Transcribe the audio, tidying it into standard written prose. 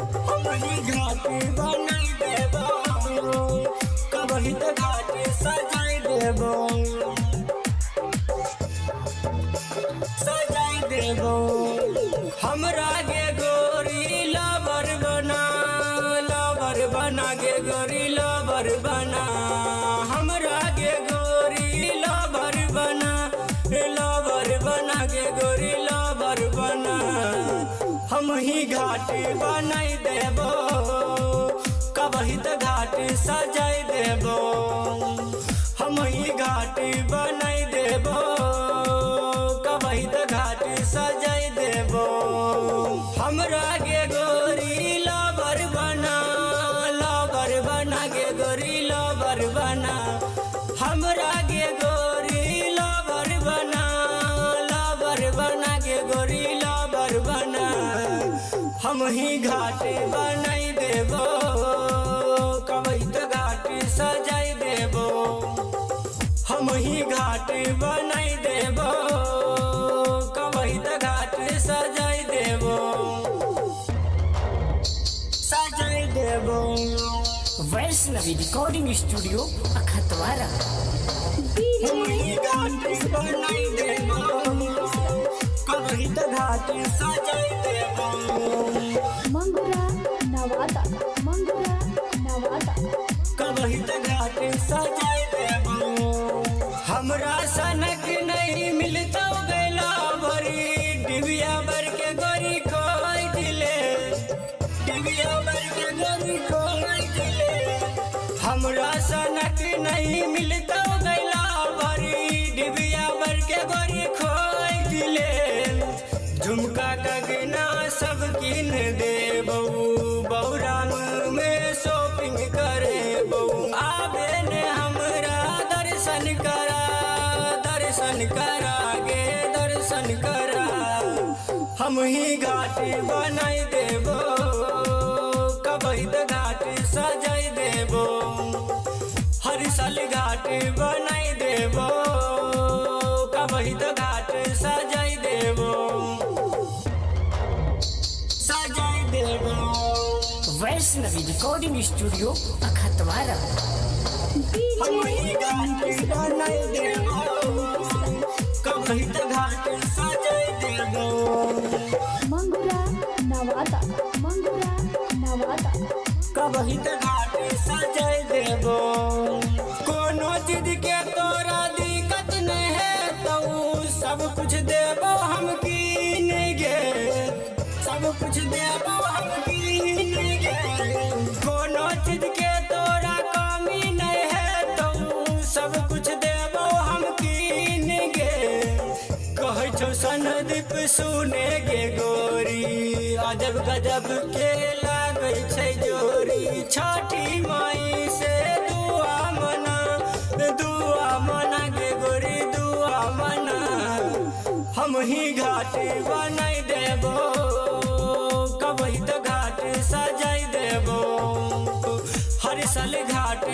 हम ही घाट बनाई देबो, कबही तो घाट सजाई देबो, सजाई देबो। हमरा गे गोरी लवर बना, लवर बना गे गोरी लवर बना, हमरा गे गोरी लवर बना, लवर बना गे गोरी लवर बना। हम ही घाट बनाई देबो, कबही तो घाट सजाई देबो, हम ही घाट बनाई देबो, कबही तो घाट सजाई देबो। हमरा गे गोरी लवर बना, लवर बना गे गोरी लवर बना, हमरा गे गोरी लवर बना, लवर बना गे गोरी लवर बना। हम ही घाट बनाई देबो, कबही तो घाट सजाई देबो, हम ही घाट बनाई देबो, कबही तो घाट सजाई देबो, सजाई देबो। Vaishnavi recording studio Akhtawara. हम ही घाट बनाई देबो, कबही तो घाट सजाई देबो। मंगुरा नवादा, मंगुरा नवादा, कबही तो घाट सजाई देबो। हमरा सनक नहीं मिलता गैला भरी, डिबिया भर के गोरी खोई दिले, डिबिया भर के गोरी खोई दिले। हमरा सनक नहीं मिलता गैला भरी, डिबिया भर के गोरी खोई दिले। झुमका गगना सब किन देबो, बौराम में शॉपिंग करे बहू, आबे ने हमरा दर्शन करा, दर्शन करा गे दर्शन करा। हम ही घाट बनाई देबो, कबही तो घाट सजाई देबो, हर साल घाट बनाई देबो, कबही तो घाट सजाई देबो, सजाई देबो। Vaishnavi recording studio Akhtawara. हम ही घाट बनाई देबो, कबही तो घाट सजाई देबो। मंगुरा नवादा, मंगुरा नवादा, कबही तो घाट सजाई देबो। कोनो चीज के तोरा दिक्कत नहीं है तो सब कुछ देबो हम कीन गे, सब कुछ देबो हम कीन गे। कोनो चीज के तोरा कमी नहीं है तो सब कुछ देबो हम कीन गे। कहै छौ संदीप सुने गे गोरी, अजब गजब के लागै छै जोरी। छठी माई से दुआ मना, दुआ मना गे गोरी दुआ मना। हम ही घाट बनाई देबो, कबही तो घाट सजाई देबो, हर साल घाट